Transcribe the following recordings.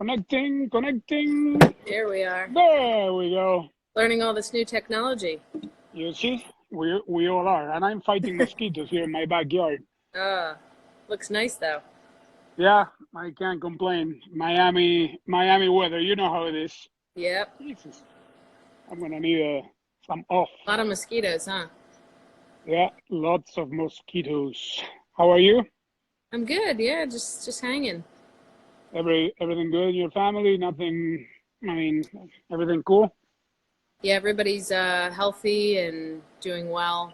Connecting, connecting. There we are. There we go. Learning all this new technology. You see, we all are. And I'm fighting mosquitoes here in my backyard. Looks nice though. Yeah, I can't complain. Miami weather. You know how it is. Yep. Jesus, I'm gonna need some off. A lot of mosquitoes, huh? Yeah, lots of mosquitoes. How are you? I'm good. Yeah, just hanging. Everything good in your family? Nothing. I mean, everything cool? Yeah, everybody's healthy and doing well.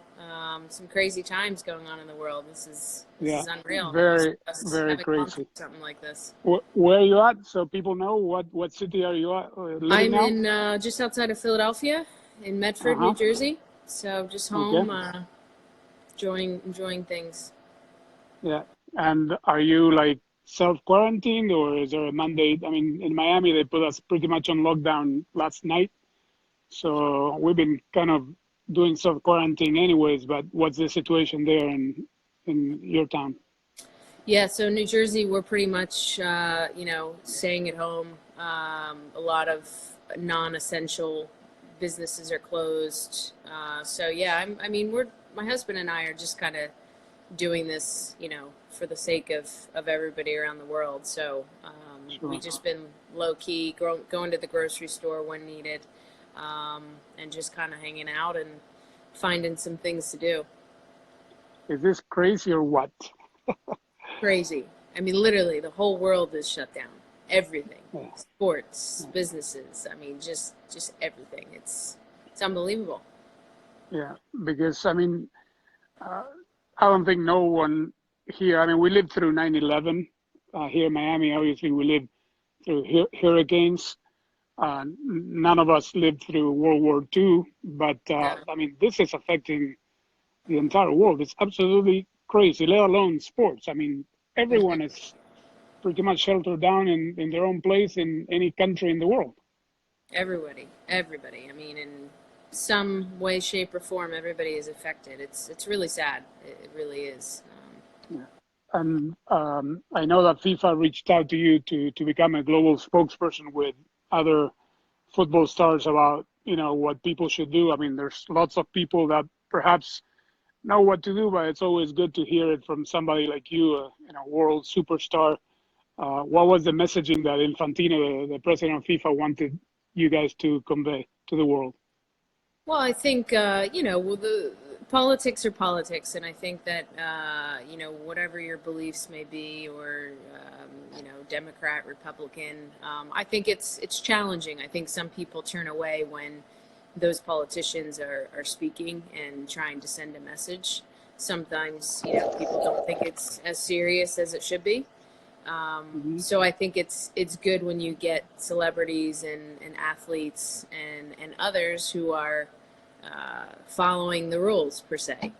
Some crazy times going on in the world. This is unreal. Very, Us very haven't gone crazy. through something like this. Where are you at? So people know what city are you at, living I'm now? in just outside of Philadelphia, in Medford, New Jersey. So just home, Okay. enjoying things. Yeah. And are you like self-quarantined or is there a mandate? I mean, in Miami, they put us pretty much on lockdown last night. So we've been kind of doing self-quarantine anyways, but what's the situation there in your town? Yeah, so New Jersey, we're pretty much, staying at home. A lot of non-essential businesses are closed. So yeah, my husband and I are just kind of doing this, for the sake of everybody around the world. So Sure. we've just been low key, going to the grocery store when needed, and just kind of hanging out and finding some things to do. Is this crazy or what? Crazy. I mean, literally, the whole world is shut down. Everything, Yeah. sports, businesses. I mean, just everything. It's unbelievable. Yeah, because I mean, uh, I don't think no one here. I mean, we lived through 9/11 here in Miami. Obviously, we lived through hurricanes. None of us lived through World War II, but Yeah. I mean, this is affecting the entire world. It's absolutely crazy, let alone sports. I mean, everyone is pretty much sheltered down in their own place in any country in the world. Everybody. I mean, in some way, shape, or form, everybody is affected. It's really sad. It really is. Yeah. And I know that FIFA reached out to you to become a global spokesperson with other football stars about, what people should do. I mean, there's lots of people that perhaps know what to do, but it's always good to hear it from somebody like you, world superstar. What was the messaging that Infantino, the president of FIFA, wanted you guys to convey to the world? Well, I think well, the politics are politics, and I think that whatever your beliefs may be, or Democrat, Republican, I think it's challenging. I think some people turn away when those politicians are speaking and trying to send a message. Sometimes people don't think it's as serious as it should be. So I think it's good when you get celebrities and athletes and others who are following the rules per se,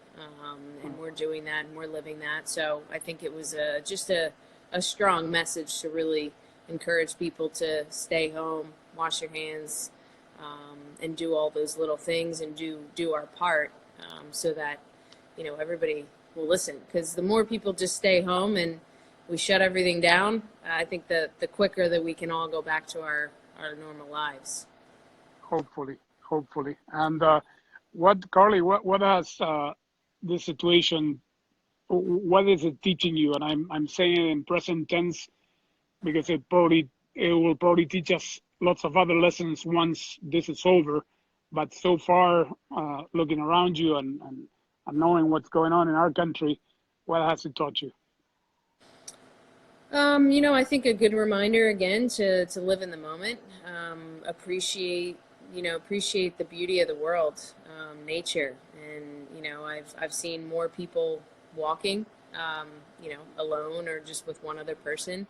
and we're doing that and we're living that. So I think it was just a strong message to really encourage people to stay home, wash your hands, and do all those little things and do our part, so that everybody will listen. Because the more people just stay home and we shut everything down, I think the quicker that we can all go back to our normal lives. Hopefully. And Carli, what has this situation? What is it teaching you? And I'm saying it in present tense because it will probably teach us lots of other lessons once this is over. But so far, looking around you and knowing what's going on in our country, what has it taught you? I think a good reminder again to live in the moment, appreciate the beauty of the world, nature, and I've seen more people walking, alone or just with one other person,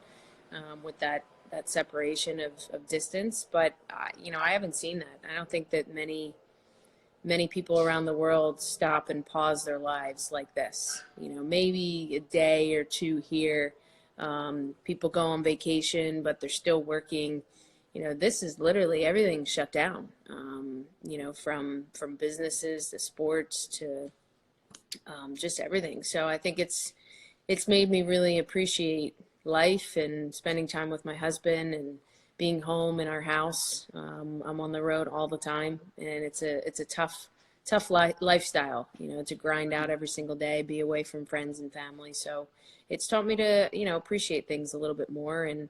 with that separation of distance. But I haven't seen that. I don't think that many people around the world stop and pause their lives like this. Maybe a day or two here. People go on vacation, but they're still working. This is literally everything shut down. From businesses to sports to just everything. So I think it's made me really appreciate life and spending time with my husband and being home in our house. I'm on the road all the time, and it's a tough lifestyle, to grind out every single day, be away from friends and family. So it's taught me to, appreciate things a little bit more and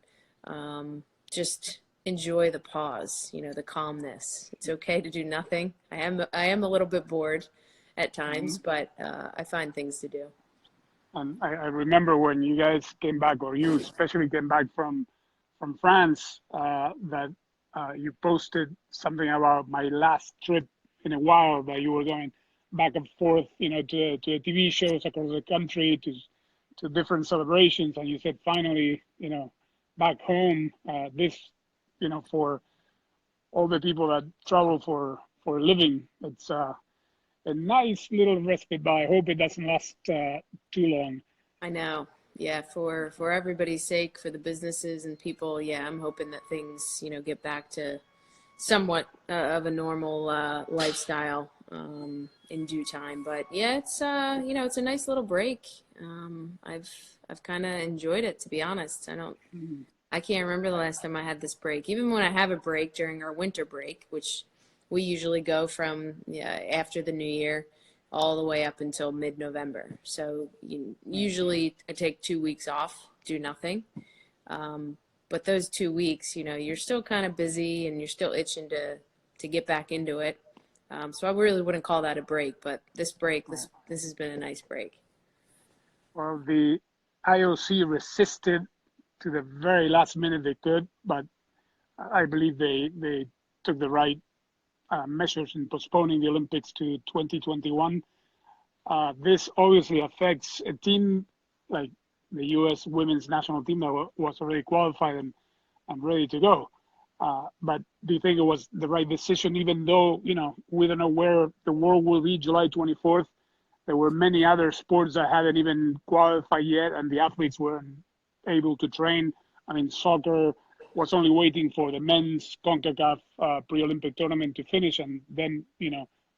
just enjoy the pause, the calmness. It's okay to do nothing. I am a little bit bored at times, but I find things to do. I remember when you guys came back, or you especially came back from France, that you posted something about my last trip in a while, that you were going back and forth, to TV shows across the country, to different celebrations, and you said finally, back home, this, for all the people that travel for a living, it's a nice little respite, but I hope it doesn't last too long. I know. Yeah, for everybody's sake, for the businesses and people, yeah, I'm hoping that things, get back to somewhat of a normal lifestyle in due time. But yeah, it's it's a nice little break. I've kind of enjoyed it, to be honest. I can't remember the last time I had this break. Even when I have a break during our winter break, which we usually go from after the new year all the way up until mid-November. So usually I take 2 weeks off, do nothing. But those 2 weeks, you're still kind of busy and you're still itching to get back into it. So I really wouldn't call that a break, but this has been a nice break. Well, the IOC resisted to the very last minute they could, but I believe they took the right measures in postponing the Olympics to 2021. This obviously affects a team like the U.S. women's national team that was already qualified and ready to go. But do you think it was the right decision, even though, we don't know where the world will be July 24th? There were many other sports that hadn't even qualified yet, and the athletes weren't able to train. I mean, soccer was only waiting for the men's CONCACAF pre-Olympic tournament to finish, and then,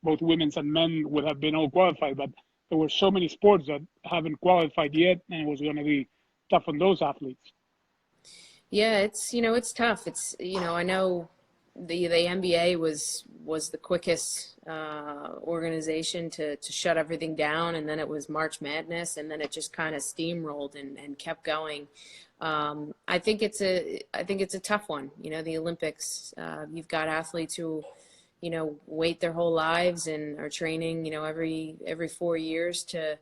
both women's and men would have been all qualified. But there were so many sports that haven't qualified yet, and it was going to be tough on those athletes. Yeah, it's tough. It's I know the NBA was the quickest organization to shut everything down, and then it was March Madness, and then it just kind of steamrolled and kept going. I think it's a tough one. The Olympics. You've got athletes who, wait their whole lives and are training, every 4 years to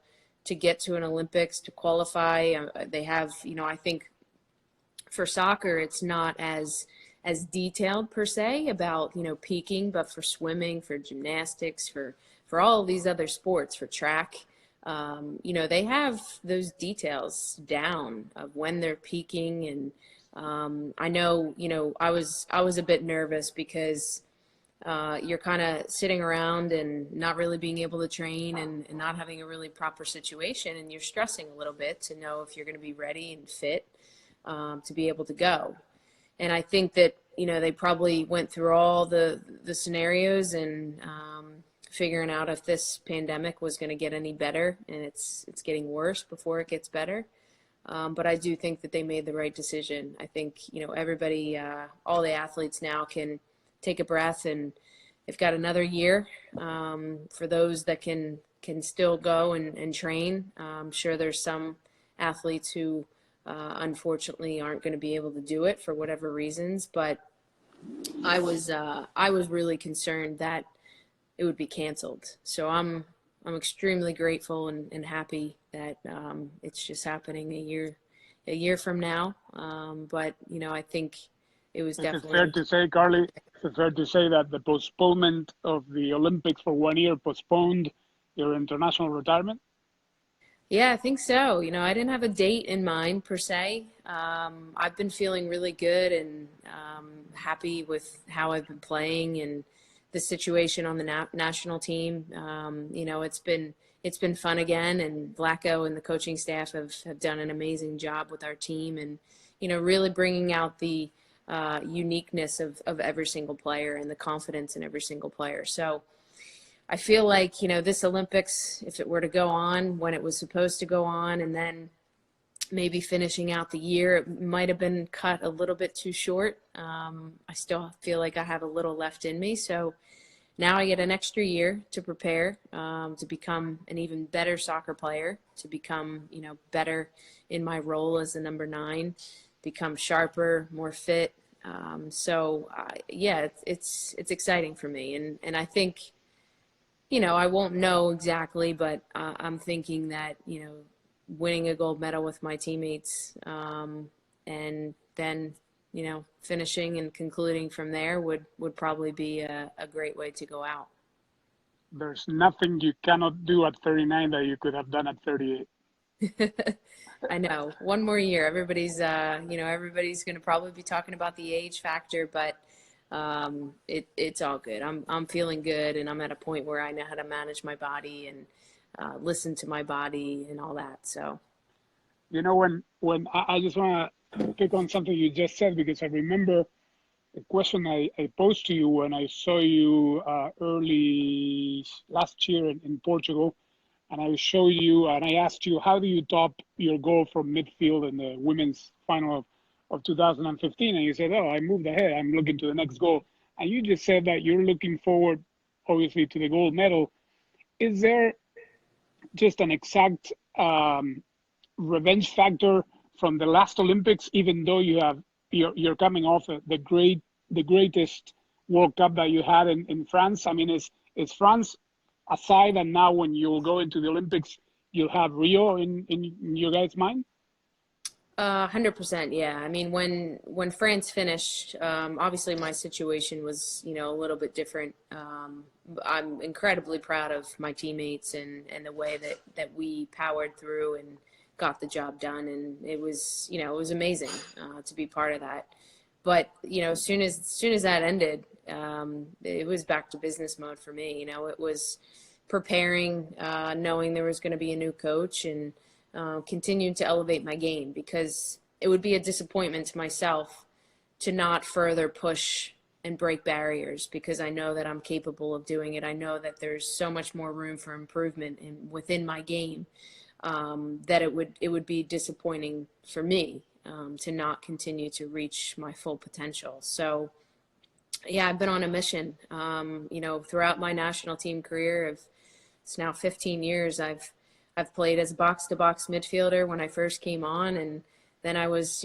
get to an Olympics, to qualify. They have, I think for soccer, it's not as detailed per se about, peaking, but for swimming, for gymnastics, for all of these other sports, for track, they have those details down of when they're peaking. And I know, I was a bit nervous because you're kind of sitting around and not really being able to train and not having a really proper situation, and you're stressing a little bit to know if you're going to be ready and fit to be able to go. And I think that, they probably went through all the scenarios and figuring out if this pandemic was going to get any better, and it's getting worse before it gets better. But I do think that they made the right decision. I think, everybody, all the athletes now can take a breath, and they've got another year for those that can still go and train. I'm sure there's some athletes who unfortunately aren't going to be able to do it for whatever reasons, but I was really concerned that it would be canceled. So I'm extremely grateful and happy that it's just happening a year from now. But I think it was definitely. Is it fair to say, Carli, is it fair to say that the postponement of the Olympics for 1 year postponed your international retirement? Yeah, I think so. I didn't have a date in mind per se. I've been feeling really good and happy with how I've been playing and the situation on the national team. It's been fun again, and Blacko and the coaching staff have done an amazing job with our team, and really bringing out the uniqueness of every single player and the confidence in every single player. So I feel like, this Olympics, if it were to go on when it was supposed to go on, and then maybe finishing out the year. It might have been cut a little bit too short. I still feel like I have a little left in me. So now I get an extra year to prepare, to become an even better soccer player, to become, better in my role as the number 9, become sharper, more fit. Yeah, it's exciting for me. And I think, I won't know exactly, but I'm thinking that, winning a gold medal with my teammates, and then, finishing and concluding from there would probably be a great way to go out. There's nothing you cannot do at 39 that you could have done at 38. I know. One more year. Everybody's going to probably be talking about the age factor, but it's all good. I'm feeling good, and I'm at a point where I know how to manage my body and listen to my body and all that. So, when I just want to pick on something you just said, because I remember a question I posed to you when I saw you early last year in Portugal, and I showed you and I asked you, how do you top your goal from midfield in the women's final of 2015? And you said, oh, I moved ahead. I'm looking to the next goal. And you just said that you're looking forward, obviously, to the gold medal. Is there just an exact revenge factor from the last Olympics, even though you're coming off the greatest World Cup that you had in France? I mean, is France aside, and now when you'll go into the Olympics, you'll have Rio in your guys' mind? 100%. Yeah. I mean, when France finished, obviously my situation was, a little bit different. I'm incredibly proud of my teammates and the way that we powered through and got the job done. And it was, it was amazing to be part of that. But, as soon as that ended, it was back to business mode for me. It was preparing, knowing there was going to be a new coach, and continued to elevate my game, because it would be a disappointment to myself to not further push and break barriers, because I know that I'm capable of doing it. I know that there's so much more room for improvement within my game, that it would be disappointing for me to not continue to reach my full potential. So yeah, I've been on a mission, throughout my national team career. It's now 15 years. I've played as a box-to-box midfielder when I first came on, and then I was,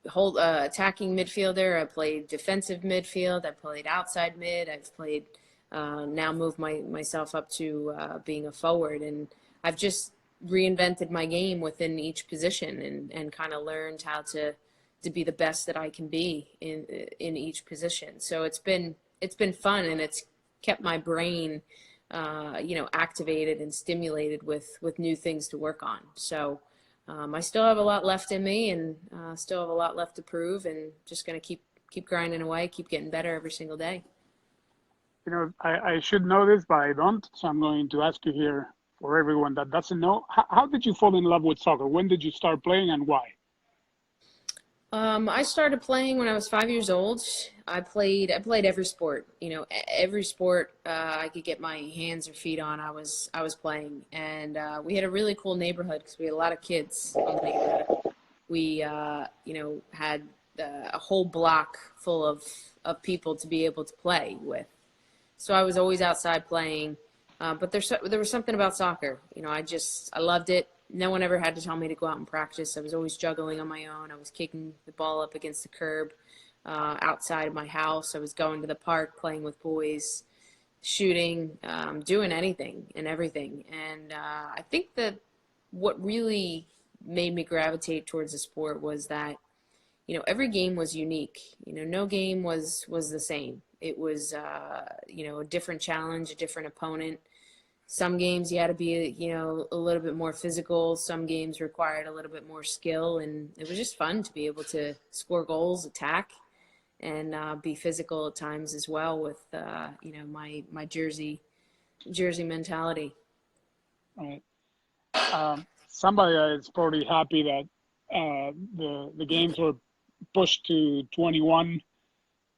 attacking midfielder. I played defensive midfield. I played outside mid. I've played, now moved myself up to being a forward, and I've just reinvented my game within each position, and kind of learned how to be the best that I can be in each position. So it's been fun, and it's kept my brain activated and stimulated with new things to work on. So I still have a lot left in me, and still have a lot left to prove, and just going to keep grinding away, keep getting better every single day. I should know this, but I don't. So I'm going to ask you here, for everyone that doesn't know, how did you fall in love with soccer? When did you start playing, and why? I started playing when I was 5 years old. I played every sport. Every sport I could get my hands or feet on, I was playing. And we had a really cool neighborhood, because we had a lot of kids in the neighborhood. We had a whole block full of people to be able to play with. So I was always outside playing. But there was something about soccer. I loved it. No one ever had to tell me to go out and practice. I was always juggling on my own. I was kicking the ball up against the curb outside of my house. I was going to the park, playing with boys, shooting, doing anything and everything. And I think that what really made me gravitate towards the sport was that, every game was unique. No game was the same. It was, a different challenge, a different opponent. Some games you had to be, a little bit more physical. Some games required a little bit more skill, and it was just fun to be able to score goals, attack, and be physical at times as well with, my jersey mentality. Right. Somebody is probably happy that the games were pushed to 21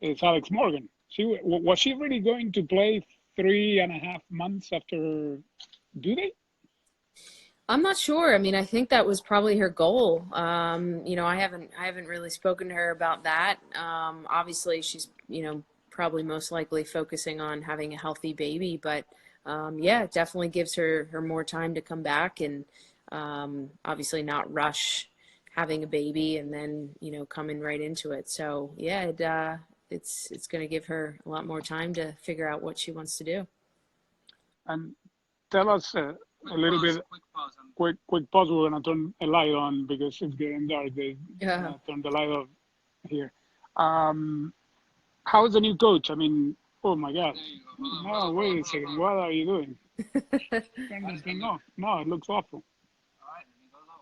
is Alex Morgan. Was she really going to play 3.5 months after due date? I'm not sure. I mean, I think that was probably her goal. You know, I haven't really spoken to her about that. Obviously, she's, you know, probably most likely focusing on having a healthy baby, but yeah, it definitely gives her more time to come back and obviously not rush having a baby and then, you know, coming right into it. So yeah, it's going to give her a lot more time to figure out what she wants to do. And tell us a little bit. Quick pause. We're gonna turn a light on because it's getting dark. They Yeah. turn the light off here. Um, how's the new coach? I mean, oh my God. No, wait a second. What are you doing? Turn this thing off. No, it looks awful.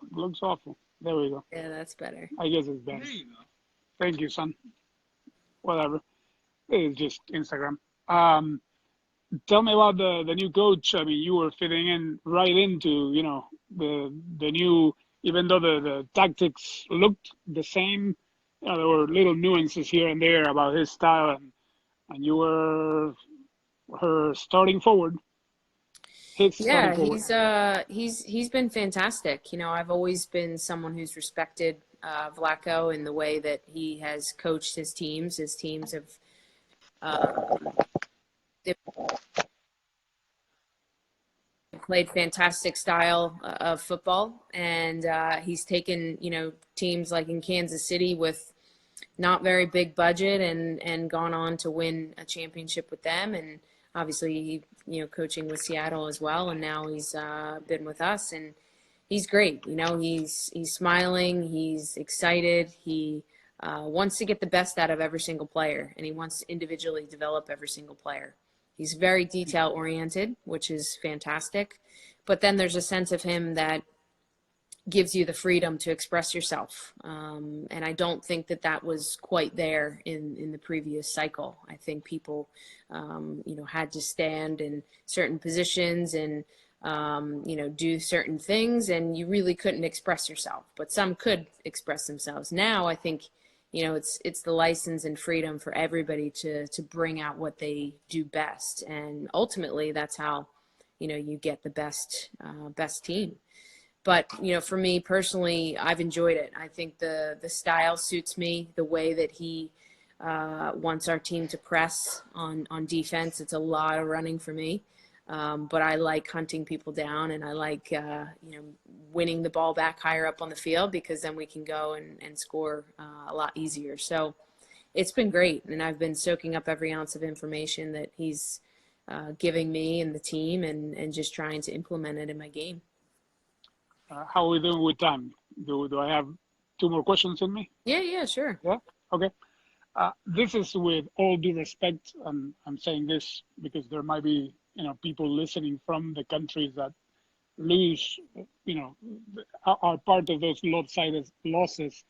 It looks awful. There we go. Yeah, that's better. I guess it's better. Thank you, son. Whatever. It's just Instagram. Um, tell me about the new coach. I mean, you were fitting in right into, you know, the new, even though the tactics looked the same, you know, there were little nuances here and there about his style, and you were her starting forward, his starting Yeah, forward. he's been fantastic. You know, I've always been someone who's respected Vlaco in the way that he has coached his teams. His teams have they've played fantastic style of football, and he's taken, you know, teams like in Kansas City with not very big budget and gone on to win a championship with them, and obviously he, you know, coaching with Seattle as well, and now he's been with us, and he's great. You know, he's smiling, he's excited, he wants to get the best out of every single player, and he wants to individually develop every single player. He's very detail oriented, which is fantastic, but then there's a sense of him that gives you the freedom to express yourself. And I don't think that that was quite there in the previous cycle. I think people, you know, had to stand in certain positions and, you know, do certain things, and you really couldn't express yourself, but some could express themselves. Now, I think, you know, it's the license and freedom for everybody to bring out what they do best. And ultimately that's how, you know, you get the best team. But, you know, for me personally, I've enjoyed it. I think the style suits me, the way that he wants our team to press on defense. It's a lot of running for me. But I like hunting people down, and I like, you know, winning the ball back higher up on the field, because then we can go and score a lot easier. So it's been great, and I've been soaking up every ounce of information that he's giving me and the team, and just trying to implement it in my game. How are we doing with time? Do I have two more questions in me? Yeah, sure. Yeah. Okay. This is with all due respect. I'm saying this because there might be, you know, people listening from the countries that lose, you know, are part of those lopsided losses.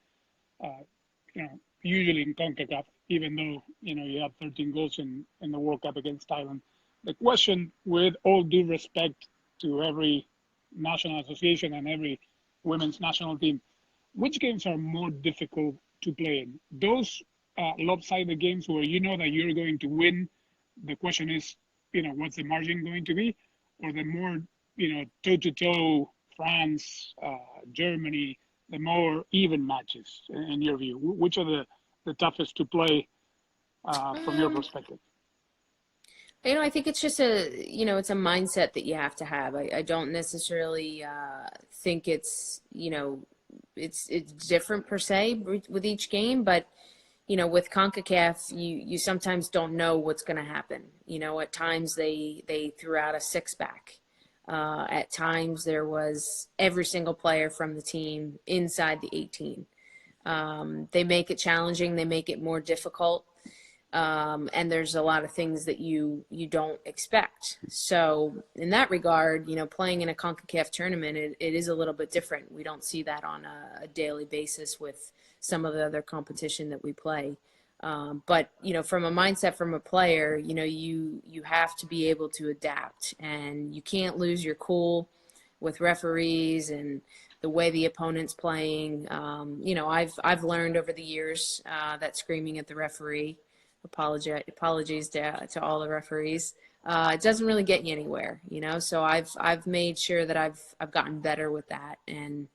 You know, usually in CONCACAF, even though, you know, you have 13 goals in the World Cup against Thailand. The question, with all due respect to every national association and every women's national team, which games are more difficult to play in? Those lopsided games where you know that you're going to win, the question is, you know, what's the margin going to be? Or the more, you know, toe-to-toe France, Germany, the more even matches, in your view? Which are the toughest to play from your perspective? You know, I think it's just you know, it's a mindset that you have to have. I don't necessarily think it's, you know, it's different per se with each game, but, you know, with CONCACAF, you sometimes don't know what's going to happen. You know, at times they threw out a six-back. At times there was every single player from the team inside the 18. They make it challenging. They make it more difficult. And there's a lot of things that you don't expect. So in that regard, you know, playing in a CONCACAF tournament, it is a little bit different. We don't see that on a daily basis with some of the other competition that we play. But, you know, from a mindset from a player, you know, you have to be able to adapt, and you can't lose your cool with referees and the way the opponent's playing. You know, I've learned over the years that screaming at the referee, apologies to all the referees, it doesn't really get you anywhere, you know. So I've made sure that I've gotten better with that, and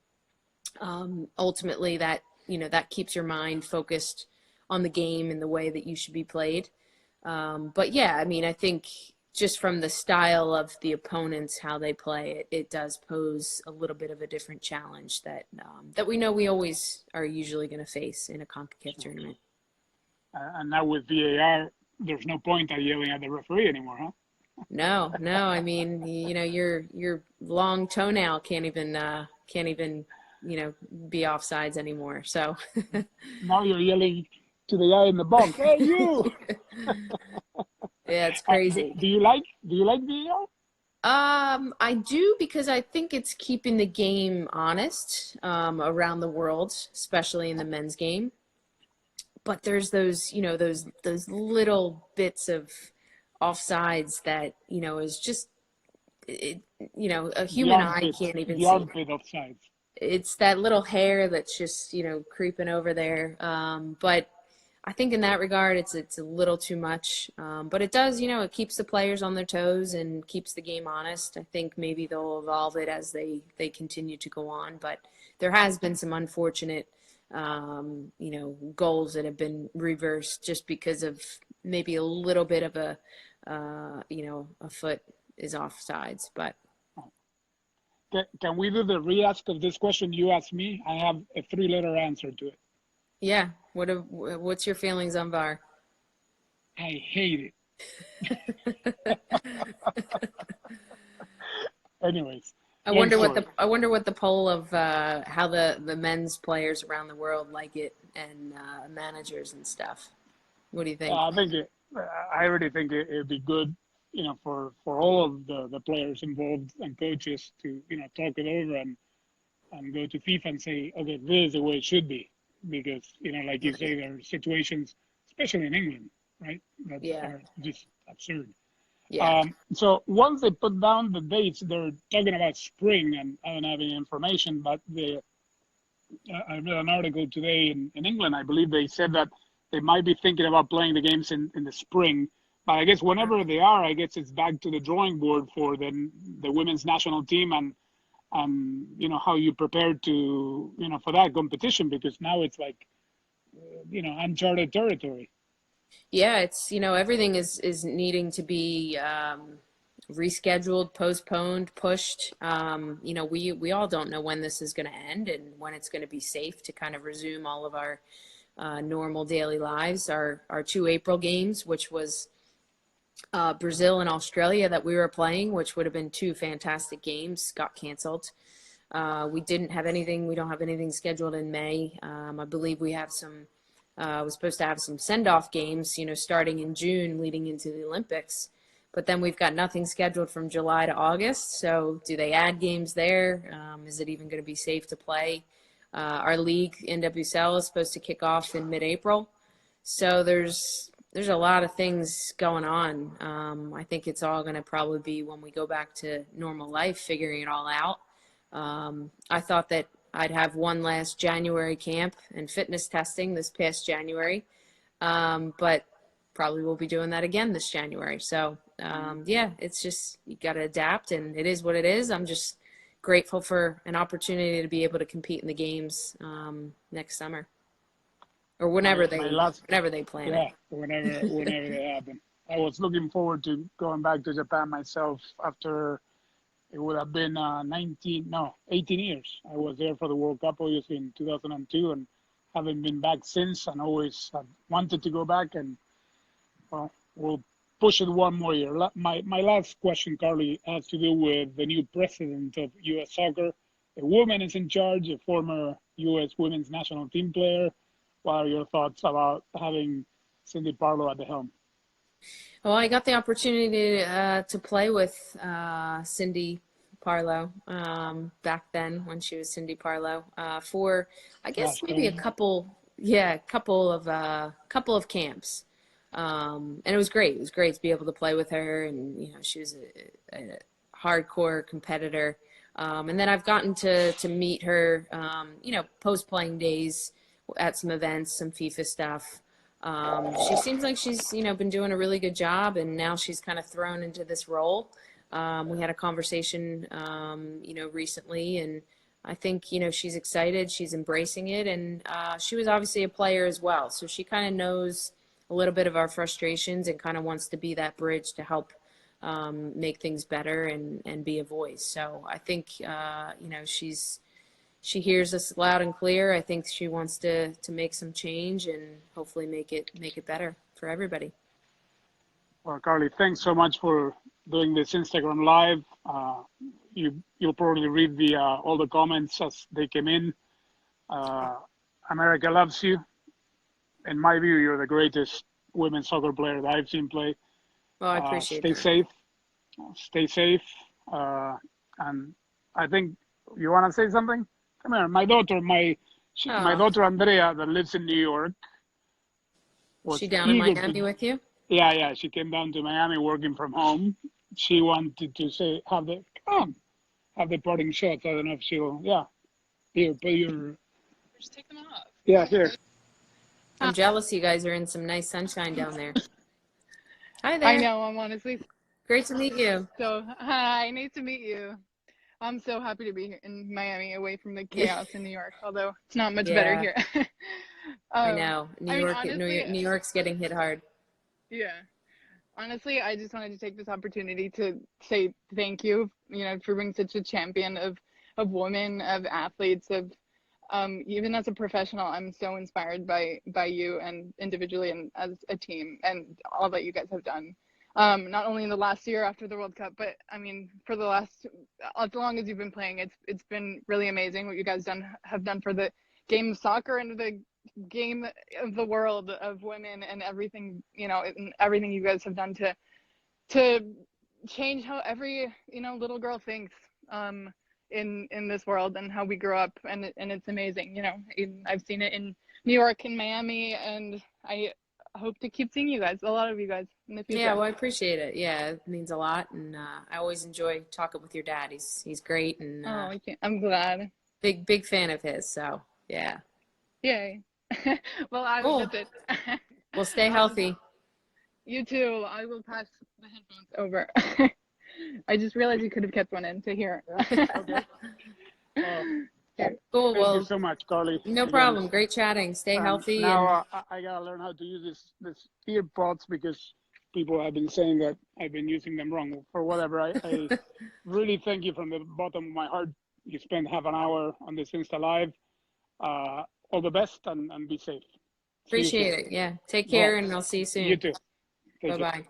ultimately that, you know, that keeps your mind focused on the game and the way that you should be played. But yeah, I mean, I think just from the style of the opponents, how they play it, it does pose a little bit of a different challenge that that we know we always are usually going to face in a CONCACAF tournament. And now with VAR, there's no point at yelling at the referee anymore, huh? No, no, I mean, you know, your long toenail can't even, you know, be offsides anymore. So Now you're yelling to the guy in the box, "Hey, you!" yeah, it's Do, crazy. do you like VAR? I do, because I think it's keeping the game honest around the world, especially in the men's game. But there's those, you know, those little bits of offsides that, you know, is just it, you know, a human eye can't even The see. armpit offsides. It's that little hair that's just, you know, creeping over there. But I think in that regard, it's a little too much. But it does, you know, it keeps the players on their toes and keeps the game honest. I think maybe they'll evolve it as they continue to go on. But there has been some unfortunate, you know, goals that have been reversed just because of maybe a little bit of a, you know, a foot is offsides. But Can we do the re-ask of this question you asked me? I have a 3-letter answer to it. yeah, what's your feelings on VAR? I hate it. Anyways, I wonder what the poll of how the men's players around the world like it, and managers and stuff. What do you think? I think I really think it'd be good, you know, for all of the players involved and coaches to, you know, talk it over and go to FIFA and say, okay, this is the way it should be, because, you know, like you say, there are situations, especially in England, right, that are just absurd. Yeah. So once they put down the dates, they're talking about spring, and I don't have any information, but I read an article today in England. I believe they said that they might be thinking about playing the games in the spring. But I guess whenever they are, I guess it's back to the drawing board for the women's national team, and you know, how you prepare to, you know, for that competition, because now it's like, you know, uncharted territory. Yeah, it's, you know, everything is needing to be rescheduled, postponed, pushed. You know, we all don't know when this is going to end and when it's going to be safe to kind of resume all of our normal daily lives. Our 2 April games, which was Brazil and Australia that we were playing, which would have been 2 fantastic games, got canceled. We don't have anything scheduled in May. I believe we have some, we're supposed to have some send-off games, you know, starting in June leading into the Olympics. But then we've got nothing scheduled from July to August. So do they add games there? Is it even going to be safe to play? Our league, NWSL, is supposed to kick off in mid-April. So there's a lot of things going on. I think it's all going to probably be when we go back to normal life, figuring it all out. I thought that I'd have one last January camp and fitness testing this past January, but probably will be doing that again this January. So yeah, it's just, you got to adapt, and it is what it is. I'm just grateful for an opportunity to be able to compete in the games next summer, or whenever they plan it. Whenever they happen. I was looking forward to going back to Japan myself after it would have been 18 years. I was there for the World Cup, obviously, in 2002, and haven't been back since, and always have wanted to go back, and well, we'll push it one more year. My last question, Carli, has to do with the new president of U.S. Soccer. A woman is in charge, a former U.S. women's national team player. What are your thoughts about having Cindy Parlow at the helm? Well, I got the opportunity to play with Cindy Parlow back then when she was Cindy Parlow for, I guess, maybe a couple of camps, and it was great. It was great to be able to play with her, and you know, she was a hardcore competitor. And then I've gotten to meet her, you know, post playing days at some events, some FIFA stuff. She seems like she's, been doing a really good job, and now she's kind of thrown into this role. We had a conversation, recently, and I think, she's excited, she's embracing it, and she was obviously a player as well. So she kind of knows a little bit of our frustrations and kind of wants to be that bridge to help make things better and be a voice. So I think, she hears us loud and clear. I think she wants to make some change and hopefully make it better for everybody. Well, Carli, thanks so much for doing this Instagram live. You'll probably read all the comments as they came in. America loves you. In my view, you're the greatest women's soccer player that I've seen play. Well, I appreciate stay that. safe. Stay safe. And I think you want to say something? Come here. My daughter, my daughter Andrea, that lives in New York, was she down in Miami with you? Yeah. She came down to Miami working from home. She wanted to have the parting shots. I don't know if she'll. Yeah. Here, put your. Just take them off. Yeah, here. I'm jealous you guys are in some nice sunshine down there. Hi there. I know, I'm honestly. Great to meet you. So, hi, nice to meet you. I'm so happy to be here in Miami, away from the chaos in New York, although it's not much better here. I know. New York's getting hit hard. Yeah. Honestly, I just wanted to take this opportunity to say thank you, for being such a champion of women, of athletes, of even as a professional. I'm so inspired by you and individually and as a team and all that you guys have done. Not only in the last year after the World Cup, but I mean, for the last, as long as you've been playing, it's been really amazing what you guys have done for the game of soccer and the game of the world of women and everything, and everything you guys have done to change how every, little girl thinks, in this world and how we grow up. And it's amazing. I've seen it in New York and Miami, and I hope to keep seeing you guys, a lot of you guys, in the future. Yeah, well, I appreciate it. Yeah, it means a lot, and I always enjoy talking with your dad. He's great, and I'm glad. Big fan of his. So yeah. Yay. Well, that's it. Well, stay healthy. You too. I will pass the headphones over. I just realized you could have kept one in to hear. Okay. Cool. Thank you so much, Carli. No problem. Great chatting. Stay healthy. Now I gotta learn how to use this earpods because people have been saying that I've been using them wrong for whatever. I really thank you from the bottom of my heart. You spent half an hour on this Insta Live. All the best and be safe. Appreciate it. Yeah. Take care, and I'll see you soon. You too. Bye-bye.